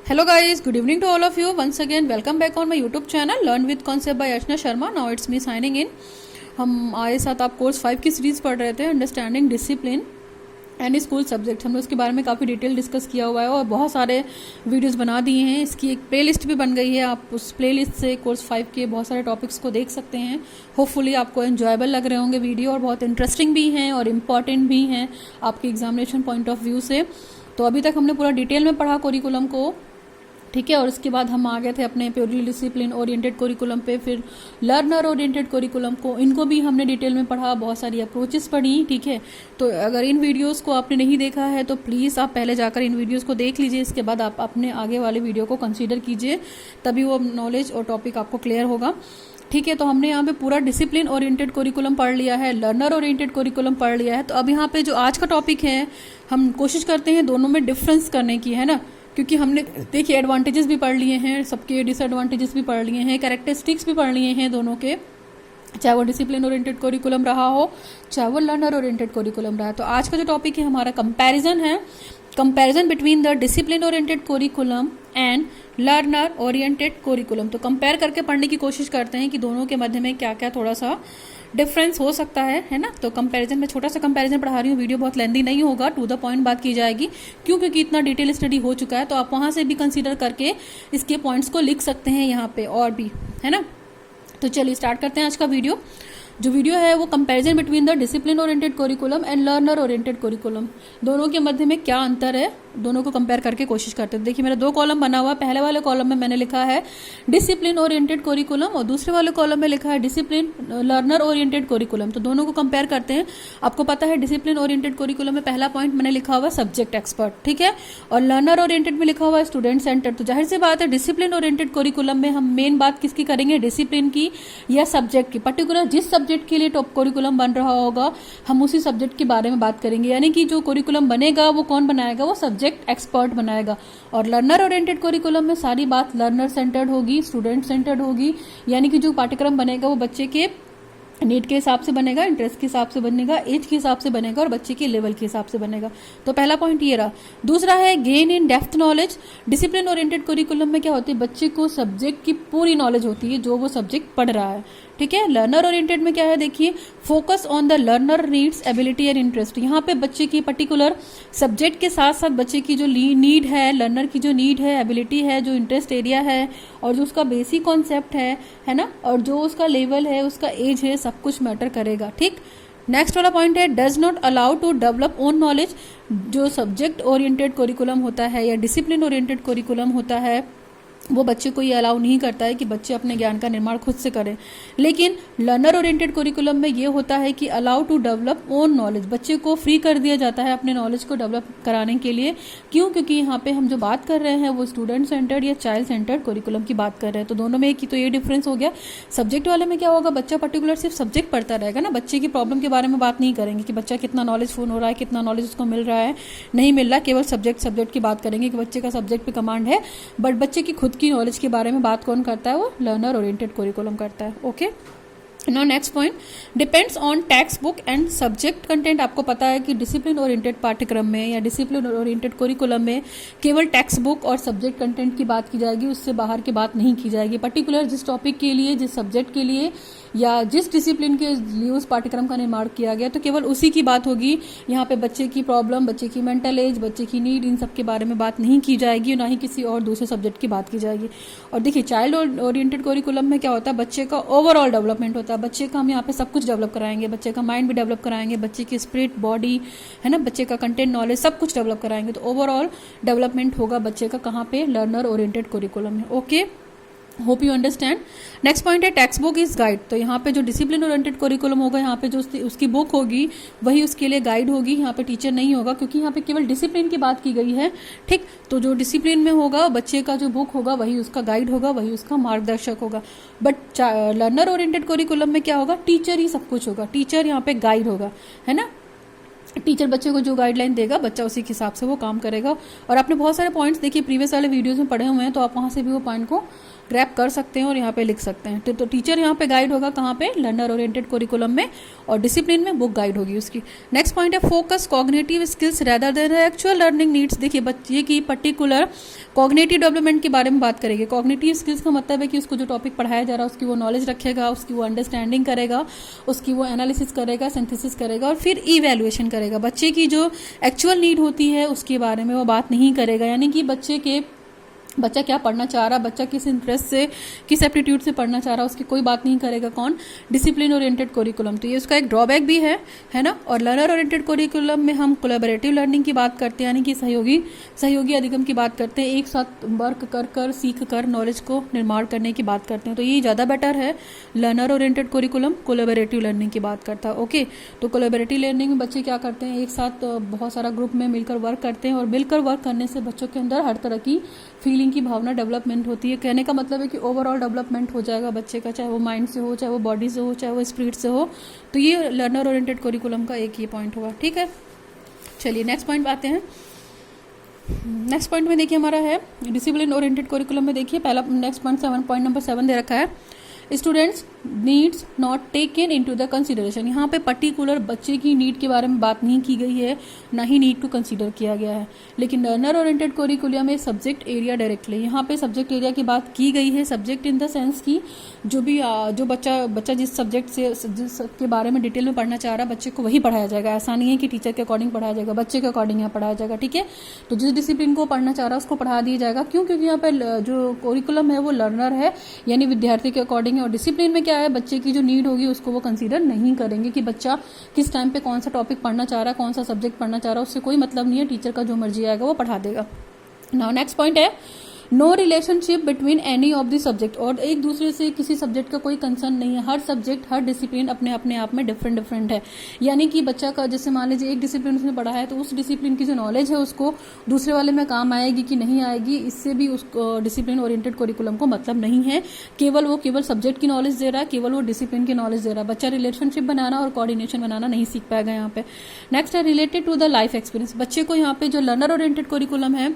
Hello guys, good evening to all of you. Once again, welcome back on my YouTube channel Learn with Concept by Archana Sharma. Now it's me signing in. हम आए साथ आप course 5 की series पढ़ रहे थे understanding discipline and school subject. हमने उसके बारे में काफ़ी डिटेल डिस्कस किया हुआ है और बहुत सारे वीडियोस बना दिए हैं। इसकी एक प्लेलिस्ट भी बन गई है, आप उस प्लेलिस्ट से कोर्स 5 के बहुत सारे टॉपिक्स को देख सकते हैं। होपफुली आपको एंजॉयबल लग रहे होंगे वीडियो और बहुत इंटरेस्टिंग भी हैं और इम्पॉर्टेंट भी हैं आपके एग्जामिनेशन पॉइंट ऑफ व्यू से। तो अभी तक हमने पूरा डिटेल में पढ़ा कोरिकुलम को, ठीक है। और उसके बाद हम आ गए थे अपने प्योरली डिसिप्लिन ओरिएंटेड कोरिकुलम पे, फिर लर्नर ओरिएंटेड कोरिकुलम को, इनको भी हमने डिटेल में पढ़ा, बहुत सारी अप्रोचेस पढ़ी, ठीक है। तो अगर इन वीडियोस को आपने नहीं देखा है तो प्लीज़ आप पहले जाकर इन वीडियोस को देख लीजिए, इसके बाद आप अपने आगे वाले वीडियो को कंसीडर कीजिए, तभी वो नॉलेज और टॉपिक आपको क्लियर होगा, ठीक है। तो हमने यहाँ पे पूरा डिसिप्लिन ओरिएंटेड कोरिकुलम पढ़ लिया है, लर्नर ओरिएंटेड कोरिकुलम पढ़ लिया है। तो अब यहाँ पे जो आज का टॉपिक है, हम कोशिश करते हैं दोनों में डिफरेंस करने की, है ना, क्योंकि हमने देखिए एडवांटेजेस भी पढ़ लिए हैं, सबके डिसएडवांटेजेस भी पढ़ लिए हैं, कैरेक्टरिस्टिक्स भी पढ़ लिए हैं दोनों के, चाहे वो डिसिप्लिन ओरिएंटेड कोरिकुलम रहा हो चाहे वो लर्नर ओरिएंटेड कोरिकुलम रहा है। तो आज का जो टॉपिक है हमारा कंपैरिजन है, comparison between the discipline oriented curriculum and learner oriented curriculum. तो कंपेयर करके पढ़ने की कोशिश करते हैं कि दोनों के मध्य में क्या क्या थोड़ा सा डिफरेंस हो सकता है ना। तो कंपैरिजन में छोटा सा कंपैरिजन पढ़ा रही हूँ, वीडियो बहुत लेंदी नहीं होगा, टू द पॉइंट बात की जाएगी, क्योंकि इतना डिटेल स्टडी हो चुका है। तो आप वहाँ से भी कंसीडर करके इसके पॉइंट्स को लिख सकते हैं यहाँ पे और भी, है ना। तो चलिए स्टार्ट करते हैं आज का वीडियो। जो वीडियो है वो comparison between the discipline oriented curriculum and learner oriented curriculum, दोनों के मध्य में क्या अंतर है, दोनों को कंपेयर करके कोशिश करते हैं। देखिए मेरा 2 कॉलम बना हुआ है, पहले वाले कॉलम में मैंने लिखा है डिसिप्लिन ओरिएंटेड कोरिकुलम और दूसरे वाले कॉलम में लिखा है डिसिप्लिन लर्नर ओरिएंटेड कोरिकुलम। तो दोनों को कंपेयर करते हैं। आपको पता है डिसिप्लिन ओरिएंटेड कोरिकुलम में पहला पॉइंट मैंने लिखा हुआ सब्जेक्ट एक्सपर्ट, ठीक है, और लर्नर ओरिएंटेड में लिखा हुआ है स्टूडेंट सेंटर। तो जाहिर सी बात है डिसिप्लिन ओरिएंटेड कोरिकुलम में हम मेन बात किसकी करेंगे, डिसिप्लिन की या सब्जेक्ट की। पर्टिकुलर जिस सब्जेक्ट के लिए टॉप कोरिकुलम बन रहा होगा हम उसी सब्जेक्ट के बारे में बात करेंगे, यानी कि जो कोरिकुलम बनेगा वो कौन बनाएगा, वो सब्जेक्ट एक्सपर्ट बनाएगा। और लर्नर ओरिएंटेड कोरिकुलम में सारी बात लर्नर सेंटर्ड होगी, स्टूडेंट सेंटर्ड होगी, यानी कि जो पाठ्यक्रम बनेगा वो बच्चे के नीड के हिसाब से बनेगा, इंटरेस्ट के हिसाब से बनेगा, एज के हिसाब से बनेगा और बच्चे के लेवल के हिसाब से बनेगा। तो पहला पॉइंट ये रहा। दूसरा है gain in depth knowledge. Discipline oriented curriculum में क्या होती है, बच्चे को सब्जेक्ट की पूरी नॉलेज होती है जो वो सब्जेक्ट पढ़ रहा है, ठीक है। लर्नर ओरिएंटेड में क्या है, देखिए focus on the learner needs ability and interest. यहाँ पे बच्चे की पर्टिकुलर सब्जेक्ट के साथ साथ बच्चे की जो नीड है, लर्नर की जो नीड है, एबिलिटी है, जो इंटरेस्ट एरिया है और जो उसका बेसिक कॉन्सेप्ट है ना, और जो उसका लेवल है, उसका एज है, सब कुछ मैटर करेगा, ठीक। नेक्स्ट वाला पॉइंट है does not allow to develop own knowledge. जो सब्जेक्ट ओरिएंटेड कोरिकुलम होता है या डिसिप्लिन ओरिएंटेड कोरिकुलम होता है वो बच्चे को ये अलाउ नहीं करता है कि बच्चे अपने ज्ञान का निर्माण खुद से करें। लेकिन लर्नर ओरिएंटेड कोरिकुलम में ये होता है कि allow to develop own knowledge, बच्चे को फ्री कर दिया जाता है अपने नॉलेज को डेवलप कराने के लिए। क्यों, क्योंकि यहाँ पे हम जो बात कर रहे हैं वो स्टूडेंट सेंटर्ड या चाइल्ड सेंटर्ड कोरिकुलम की बात कर रहे हैं। तो दोनों में तो ये डिफरेंस हो गया। सब्जेक्ट वाले में क्या होगा, बच्चा पर्टिकुलर सिर्फ सब्जेक्ट पढ़ता रहेगा ना, बच्चे की प्रॉब्लम के बारे में बात नहीं करेंगे कि बच्चा कितना नॉलेजफुल हो रहा है, कितना नॉलेज उसको मिल रहा है, नहीं मिल रहा, केवल सब्जेक्ट की बात करेंगे कि बच्चे का सब्जेक्ट पे कमांड है, बट बच्चे की खुद की नॉलेज के बारे में बात कौन करता है, वो लर्नर ओरिएंटेड कोरिकुलम करता है, okay. Now next point depends on text book and subject content. आपको पता है कि डिसिप्लिन ओरिएंटेड पाठ्यक्रम में या डिसिप्लिन ओरिएंटेड कोरिकुलम में केवल टेक्स्ट बुक और सब्जेक्ट कंटेंट की बात की जाएगी, उससे बाहर की बात नहीं की जाएगी। पर्टिकुलर जिस टॉपिक के लिए, जिस सब्जेक्ट के लिए या जिस डिसिप्लिन के लिए उस पाठ्यक्रम का निर्माण किया गया तो केवल उसी की बात होगी। यहाँ पे बच्चे की प्रॉब्लम, बच्चे की मेंटल एज, बच्चे की नीड, इन सब के बारे में बात नहीं की जाएगी, ना ही किसी और दूसरे सब्जेक्ट की बात की जाएगी। और देखिए चाइल्ड ओरिएंटेड कोरिकुलम में क्या होता है, बच्चे का ओवरऑल डेवलपमेंट होता है। बच्चे का हम यहाँ पे सब कुछ डेवलप कराएंगे, बच्चे का माइंड भी डेवलप कराएंगे, बच्चे की स्पिरिट, बॉडी, है ना, बच्चे का कंटेंट नॉलेज, सब कुछ डेवलप कराएंगे। तो ओवरऑल डेवलपमेंट होगा बच्चे का कहाँ पे, लर्नर ओरिएंटेड कोरिकुलम में, okay. Hope you understand. Next point है टेक्स्ट बुक इज गाइड। तो यहाँ पे जो डिसिप्लिन ओरिएंटेड कोरिकुलम होगा, यहाँ पे जो उसकी बुक होगी वही उसके लिए गाइड होगी, यहाँ पे टीचर नहीं होगा, क्योंकि यहाँ पे केवल डिसिप्लिन की बात की गई है, ठीक। तो जो डिसिप्लिन में होगा बच्चे का जो बुक होगा वही उसका गाइड होगा, वही उसका मार्गदर्शक होगा। बट लर्नर ओरिएंटेड कोरिकुलम में क्या होगा, टीचर ही सब कुछ होगा, टीचर यहाँ पे गाइड होगा, है ना। टीचर बच्चे को जो गाइडलाइन देगा बच्चा उसी के हिसाब से वो काम करेगा। और आपने बहुत सारे पॉइंट्स देखिए प्रीवियस वाले वीडियोस में पढ़े हुए हैं, तो आप वहाँ से भी वो पॉइंट को ग्रैप कर सकते हैं और यहाँ पे लिख सकते हैं। तो टीचर यहाँ पे गाइड होगा कहाँ पे, लर्नर ओरिएंटेड करिकुलम में, और डिसिप्लिन में बुक गाइड होगी उसकी। नेक्स्ट पॉइंट है focus cognitive skills rather than actual learning needs. देखिए बच्चे की पर्टिकुलर कॉग्निटिव डेवलपमेंट के बारे में बात करेंगे। कॉग्निटिव स्किल्स का मतलब है कि उसको जो टॉपिक पढ़ाया जा रहा है उसकी वो नॉलेज रखेगा, उसकी वो अंडरस्टैंडिंग करेगा, उसकी वो एनालिसिस करेगा, सिंथेसिस करेगा और फिर इवैल्यूएशन करेगा। बच्चे की जो एक्चुअल नीड होती है उसके बारे में वो बात नहीं करेगा, यानी कि बच्चा क्या पढ़ना चाह रहा, बच्चा किस इंटरेस्ट से, किस एप्टीट्यूड से पढ़ना चाह रहा, उसकी कोई बात नहीं करेगा कौन, डिसिप्लिन ओरिएंटेड करिकुलम। तो ये उसका एक ड्रॉबैक भी है ना। और लर्नर ओरिएंटेड करिकुलम में हम कोलैबोरेटिव लर्निंग की बात करते हैं, यानी कि सहयोगी अधिगम की बात करते हैं, एक साथ वर्क कर सीख कर नॉलेज को निर्माण करने की बात करते हैं। तो ये ज़्यादा बेटर है learner oriented curriculum collaborative learning की बात करता है। ओके, तो कोलैबोरेटिव लर्निंग में बच्चे क्या करते हैं, एक साथ बहुत सारा ग्रुप में मिलकर वर्क करते हैं, और मिलकर वर्क करने से बच्चों के अंदर हर तरह की फीलिंग की भावना डेवलपमेंट होती है। कहने का मतलब है कि ओवरऑल डेवलपमेंट हो जाएगा बच्चे का, चाहे वो माइंड से हो, चाहे वो बॉडी से हो, चाहे वो स्पिरिट से हो। तो ये लर्नर ओरिएंटेड करिकुलम का एक ये पॉइंट होगा। ठीक है, चलिए नेक्स्ट पॉइंट आते हैं। नेक्स्ट पॉइंट में देखिए हमारा है डिसिप्लिन ओरिएंटेड करिकुलम में। देखिए पहला नेक्स्ट पॉइंट 7 पॉइंट नंबर 7 दे रखा है, students needs not taken into the consideration. यहाँ पे पर्टिकुलर बच्चे की नीड के बारे में बात नहीं की गई है, ना ही नीड को कंसीडर किया गया है। लेकिन लर्नर ओरिएंटेड करिकुलम में सब्जेक्ट एरिया डायरेक्टली, यहाँ पे सब्जेक्ट एरिया की बात की गई है। सब्जेक्ट इन द सेंस की जो बच्चा जिस सब्जेक्ट से जिसके बारे में डिटेल में पढ़ना चाह रहा है बच्चे को वही पढ़ाया जाएगा। ऐसा नहीं है कि टीचर के अकॉर्डिंग पढ़ाया जाएगा, बच्चे के अकॉर्डिंग यहाँ पढ़ाया जाएगा। ठीक है, तो जिस डिसिप्लिन को पढ़ना चाह रहा है उसको पढ़ा दिया जाएगा। क्यों? क्योंकि यहाँ पे जो करिकुलम है वो लर्नर है, यानी विद्यार्थी के अकॉर्डिंग है। और डिसिप्लिन में क्या है, बच्चे की जो नीड होगी उसको वो कंसीडर नहीं करेंगे कि बच्चा किस टाइम पे कौन सा टॉपिक पढ़ना चाह रहा है, कौन सा सब्जेक्ट पढ़ना चाह रहा है, उससे कोई मतलब नहीं है। टीचर का जो मर्जी आएगा वो पढ़ा देगा। नाउ नेक्स्ट पॉइंट है no relationship between any of the subject. और एक दूसरे से किसी सब्जेक्ट का कोई कंसर्न नहीं है। हर सब्जेक्ट, हर डिसिप्लिन अपने आप में डिफरेंट है। यानी कि बच्चा का जैसे मान लीजिए एक डिसिप्लिन उसने पढ़ा है, तो उस डिसिप्लिन की जो नॉलेज है उसको दूसरे वाले में काम आएगी कि नहीं आएगी, इससे भी उस डिसिप्लिन ओरिएंटेड करिकुलम को मतलब नहीं है। केवल सब्जेक्ट की नॉलेज दे रहा है, केवल वो डिसिप्लिन की नॉलेज दे रहा है। बच्चा रिलेशनशिप बनाना और कोऑर्डिनेशन बनाना नहीं सीख पाएगा यहाँ पे। नेक्स्ट है related to the life experience. बच्चे को यहाँ पे जो लर्नर ओरिएंटेड करिकुलम है,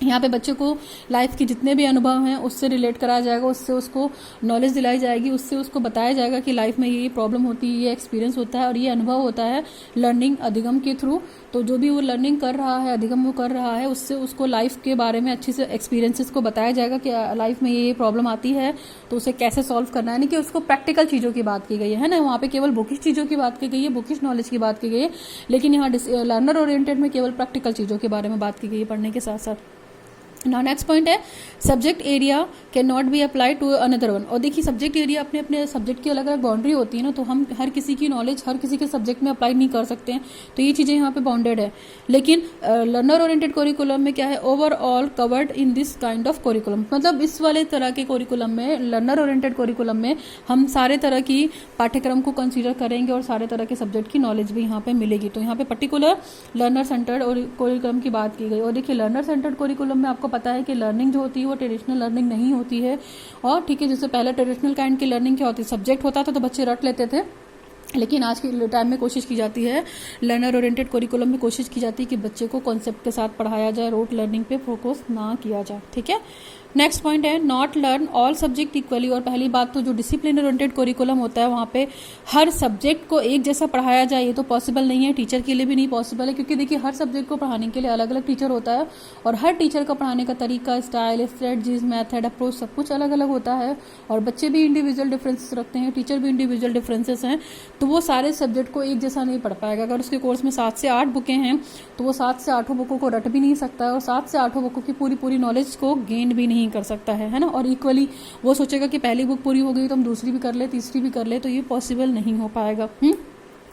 यहाँ पे बच्चे को लाइफ के जितने भी अनुभव हैं उससे रिलेट कराया जाएगा, उससे उसको नॉलेज दिलाई जाएगी, उससे उसको बताया जाएगा कि लाइफ में ये प्रॉब्लम होती है, ये एक्सपीरियंस होता है और ये अनुभव होता है लर्निंग अधिगम के थ्रू। तो जो भी वो लर्निंग कर रहा है, अधिगम वो कर रहा है, उससे उसको लाइफ के बारे में अच्छे से एक्सपीरियंसेस को बताया जाएगा कि लाइफ में ये प्रॉब्लम आती है तो उसे कैसे सॉल्व करना है। यानी कि उसको प्रैक्टिकल चीज़ों की बात की गई है ना। वहाँ पे केवल बुकिश चीज़ों की बात की गई है, बुकिश नॉलेज की बात की गई है, लेकिन यहाँ लर्नर ओरिएंटेड में केवल प्रैक्टिकल चीज़ों के बारे में बात की गई है पढ़ने के साथ साथ। नाउ नेक्स्ट पॉइंट है subject area can not be apply to another one. और देखिए सब्जेक्ट एरिया अपने अपने सब्जेक्ट की अलग अलग बाउंड्री होती है ना, तो हम हर किसी की नॉलेज हर किसी के सब्जेक्ट में अप्लाई नहीं कर सकते हैं। तो ये चीज़ें यहाँ पे बाउंडेड है। लेकिन लर्नर ओरिएंटेड करिकुलम में क्या है, overall covered in this kind of curriculum. मतलब इस वाले तरह के करिकुलम में, लर्नर ओरिएंटेड करिकुलम में हम सारे तरह की पाठ्यक्रम को कंसीडर करेंगे और सारे तरह के सब्जेक्ट की नॉलेज भी यहाँ पे मिलेगी। तो यहाँ पे पर्टिकुलर लर्नर सेंटर्ड और करिकुलम की बात की गई। और देखिए लर्नर सेंटर्ड करिकुलम में आपको पता है कि लर्निंग जो होती है वो ट्रेडिशनल लर्निंग नहीं होती है। और ठीक है, जैसे पहले ट्रेडिशनल काइंड की लर्निंग क्या होती है, सब्जेक्ट होता था तो बच्चे रट लेते थे, लेकिन आज के टाइम में कोशिश की जाती है, लर्नर ओरिएंटेड करिकुलम में कोशिश की जाती है कि बच्चे को कॉन्सेप्ट के साथ पढ़ाया जाए, रोट लर्निंग पे फोकस ना किया जाए। ठीक है, नेक्स्ट पॉइंट है not learn all subject equally. और पहली बात तो जो डिसिप्लिन ओरिएंटेड करिकुलम होता है वहाँ पे हर सब्जेक्ट को एक जैसा पढ़ाया जाए ये तो पॉसिबल नहीं है, टीचर के लिए भी नहीं पॉसिबल है। क्योंकि देखिए हर सब्जेक्ट को पढ़ाने के लिए अलग अलग टीचर होता है और हर टीचर का पढ़ाने का तरीका, स्टाइल, स्ट्रेटजीज, मेथड, अप्रोच सब कुछ अलग अलग होता है। और बच्चे भी इंडिविजुअल डिफरेंसेस रखते हैं, टीचर भी इंडिविजुअल डिफरेंसेस हैं, तो वो सारे सब्जेक्ट को एक जैसा नहीं पढ़ पाएगा। अगर उसके कोर्स में 7 से 8 बुकें हैं तो वो 7 से 8 बुकों को रट भी नहीं सकता है और 7 से 8 बुकों की पूरी नॉलेज को गेन भी नहीं कर सकता है ना। और इक्वली वो सोचेगा कि पहली बुक पूरी हो गई तो हम दूसरी भी कर ले, तीसरी भी कर ले, तो ये पॉसिबल नहीं हो पाएगा।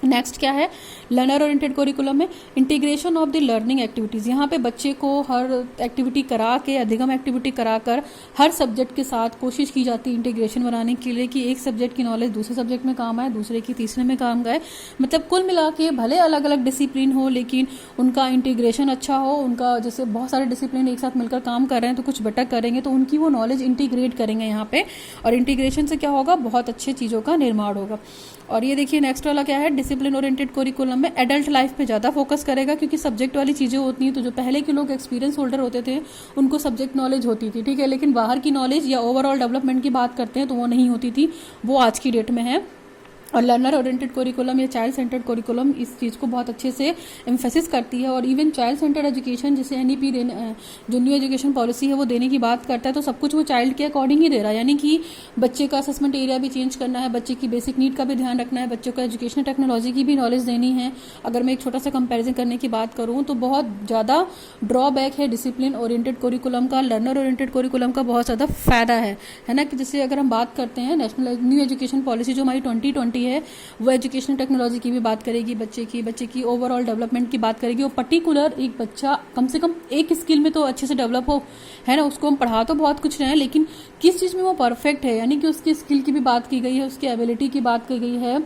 नेक्स्ट क्या है लर्नर ओरिएंटेड करिकुलम में integration of the learning activities. यहाँ पे बच्चे को हर एक्टिविटी करा के, अधिगम एक्टिविटी कराकर हर सब्जेक्ट के साथ कोशिश की जाती है इंटीग्रेशन बनाने के लिए कि एक सब्जेक्ट की नॉलेज दूसरे सब्जेक्ट में काम आए, दूसरे की तीसरे में काम आए। मतलब कुल मिला के भले अलग अलग डिसिप्लिन हो लेकिन उनका इंटीग्रेशन अच्छा हो। उनका जैसे बहुत सारे डिसिप्लिन एक साथ मिलकर काम कर रहे हैं तो कुछ बेटर करेंगे तो उनकी वो नॉलेज इंटीग्रेट करेंगे यहाँ पे, और इंटीग्रेशन से क्या होगा, बहुत अच्छे चीज़ों का निर्माण होगा। और ये देखिए नेक्स्ट वाला क्या है डिसिप्लिन ओरिएंटेड कोरिकुलम में एडल्ट लाइफ पे ज़्यादा फोकस करेगा, क्योंकि सब्जेक्ट वाली चीज़ें होती हैं। तो जो पहले के लोग एक्सपीरियंस होल्डर होते थे उनको सब्जेक्ट नॉलेज होती थी, ठीक है, लेकिन बाहर की नॉलेज या ओवरऑल डेवलपमेंट की बात करते हैं तो वो नहीं होती थी, वो आज की डेट में है। और लर्नर ओरिएंटेड कोरिकुलम या चाइल्ड सेंटर्ड कोरिकुलम इस चीज़ को बहुत अच्छे से एम्फेसिस करती है। और इवन चाइल्ड सेंटर्ड एजुकेशन, जैसे एनईपी जो न्यू एजुकेशन पॉलिसी है वो देने की बात करता है, तो सब कुछ वो चाइल्ड के अकॉर्डिंग ही दे रहा है। यानी कि बच्चे का असेसमेंट एरिया भी चेंज करना है, बच्चे की बेसिक नीड का भी ध्यान रखना है, बच्चों को एजुकेशनल टेक्नोलॉजी की भी नॉलेज देनी है। अगर मैं एक छोटा सा कंपेरिजन करने की बात करूँ तो बहुत ज़्यादा ड्रॉबैक है डिसिप्लिन ओरिएंटेड कोरिकुलम का, लर्नर ओरिएंटेड कोरिकुलम का बहुत ज़्यादा फायदा है ना। कि जैसे अगर हम बात करते हैं नेशनल न्यू एजुकेशन पॉलिसी जो हमारी 2020 है, वो एजुकेशनल टेक्नोलॉजी की भी बात करेगी, बच्चे की ओवरऑल डेवलपमेंट की बात करेगी। वो पर्टिकुलर एक बच्चा कम से कम एक स्किल में तो अच्छे से डेवलप हो, है ना। उसको हम पढ़ा तो बहुत कुछ रहे हैं, लेकिन किस चीज़ में वो परफेक्ट है, यानी कि उसकी स्किल की भी बात की गई है, उसकी एबिलिटी की बात की गई है,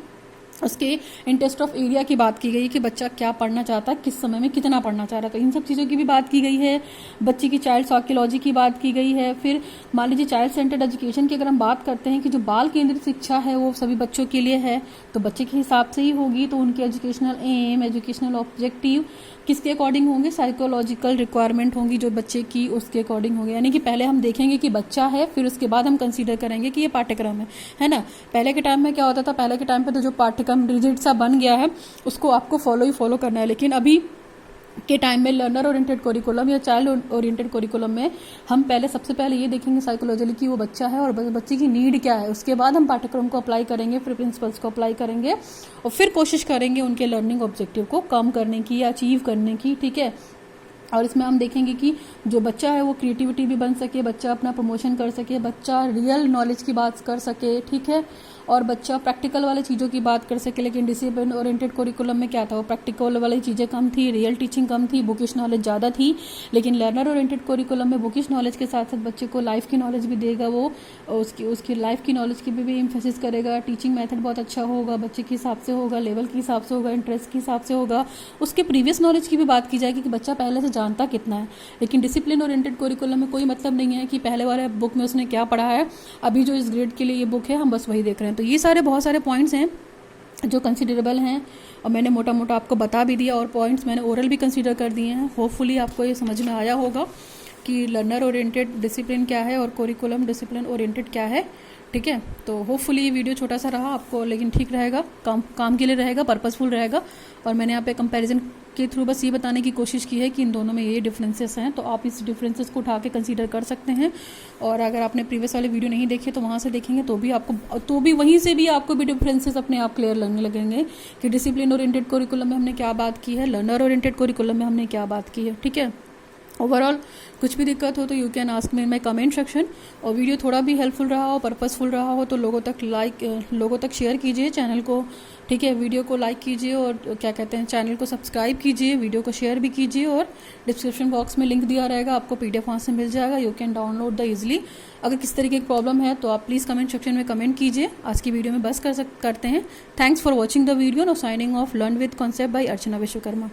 उसके इंटरेस्ट ऑफ एरिया की बात की गई है कि बच्चा क्या पढ़ना चाहता है, किस समय में कितना पढ़ना चाह रहा है, तो इन सब चीज़ों की भी बात की गई है। बच्चे की चाइल्ड साइकोलॉजी की बात की गई है। फिर मान लीजिए चाइल्ड सेंटर्ड एजुकेशन की अगर हम बात करते हैं कि जो बाल केंद्रित शिक्षा है वो सभी बच्चों के लिए है, तो बच्चे के हिसाब से ही होगी। तो उनके एजुकेशनल एम, एजुकेशनल ऑब्जेक्टिव किसके अकॉर्डिंग होंगे, साइकोलॉजिकल रिक्वायरमेंट होंगी जो बच्चे की, उसके अकॉर्डिंग होंगे। यानी कि पहले हम देखेंगे कि बच्चा है, फिर उसके बाद हम कंसीडर करेंगे कि ये पाठ्यक्रम है ना। पहले के टाइम में क्या होता था, पहले के टाइम पे तो जो पाठ्यक्रम रिजिड सा बन गया है उसको आपको फॉलो करना है, लेकिन अभी के टाइम में लर्नर ओरिएंटेड कोरिकुलम या चाइल्ड ओरिएंटेड कोरिकुलम में हम सबसे पहले ये देखेंगे साइकोलॉजिकली कि वो बच्चा है और बच्चे की नीड क्या है, उसके बाद हम पाठ्यक्रम को अप्लाई करेंगे, फिर प्रिंसिपल्स को अप्लाई करेंगे और फिर कोशिश करेंगे उनके लर्निंग ऑब्जेक्टिव को कम करने की या अचीव करने की, ठीक है। और इसमें हम देखेंगे कि जो बच्चा है वो क्रिएटिविटी भी बन सके, बच्चा अपना प्रमोशन कर सके, बच्चा रियल नॉलेज की बात कर सके, ठीक है, और बच्चा प्रैक्टिकल वाली चीज़ों की बात कर सके। लेकिन डिसिप्लिन ओरिएंटेड कोरिकुलम में क्या था, वो प्रैक्टिकल वाली चीज़ें कम थी, रियल टीचिंग कम थी, बुकिश नॉलेज ज़्यादा थी। लेकिन लर्नर ओरिएंटेड कोरिकुलम में बुकिश नॉलेज के साथ साथ बच्चे को लाइफ की नॉलेज भी देगा, वो उसकी लाइफ की नॉलेज की भी एम्फेसिस करेगा। टीचिंग मेथड बहुत अच्छा होगा, बच्चे के हिसाब से होगा, लेवल के हिसाब से होगा, इंटरेस्ट के हिसाब से होगा, उसके प्रीवियस नॉलेज की भी बात की जाएगी कि बच्चा पहले से जानता कितना है। लेकिन डिसिप्लिन ओरिएंटेड कोरिकुलम में कोई मतलब नहीं है कि पहले वाले बुक में उसने क्या पढ़ा है, अभी जो इस ग्रेड के लिए ये बुक है हम बस वही देख रहे हैं। तो ये बहुत सारे पॉइंट्स हैं जो कंसिडरेबल हैं और मैंने मोटा मोटा आपको बता भी दिया, और पॉइंट्स मैंने ओरल भी कंसीडर कर दिए हैं। होपफुली आपको ये समझ में आया होगा कि लर्नर ओरिएंटेड डिसिप्लिन क्या है और कोरिकुलम डिसिप्लिन ओरिएंटेड क्या है, ठीक है। तो होपफुली ये वीडियो छोटा सा रहा आपको, लेकिन ठीक रहेगा, काम के लिए रहेगा, पर्पसफुल रहेगा। और मैंने यहाँ पे कंपैरिजन के थ्रू बस ये बताने की कोशिश की है कि इन दोनों में ये डिफरेंसेस हैं, तो आप इस डिफरेंसेस को उठा के कंसीडर कर सकते हैं। और अगर आपने प्रीवियस वाले वीडियो नहीं देखे तो वहाँ से देखेंगे तो भी वहीं से भी आपको भी डिफरेंसेस अपने आप क्लियर लगने लगेंगे कि डिसिप्लिन ओरिएंटेड कोरिकुलम में हमने क्या बात की है, लर्नर ओरिएंटेड कोरिकुलम में हमने क्या बात की है, ठीक है। ओवरऑल कुछ भी दिक्कत हो तो you can ask me in my comment section. और वीडियो थोड़ा भी हेल्पफुल रहा हो, पर्पसफुल रहा हो तो लोगों तक शेयर कीजिए चैनल को, ठीक है। वीडियो को लाइक कीजिए और क्या कहते हैं चैनल को सब्सक्राइब कीजिए, वीडियो को शेयर भी कीजिए। और डिस्क्रिप्शन बॉक्स में लिंक दिया रहेगा, आपको PDF वहाँ से मिल जाएगा, you can download the easily. अगर किस तरीके की प्रॉब्लम है तो आप प्लीज़ कमेंट सेक्शन में कमेंट कीजिए। आज की वीडियो में बस करते हैं। Thanks for watching the video. No signing off learn with concept by Archana Vishwakarma.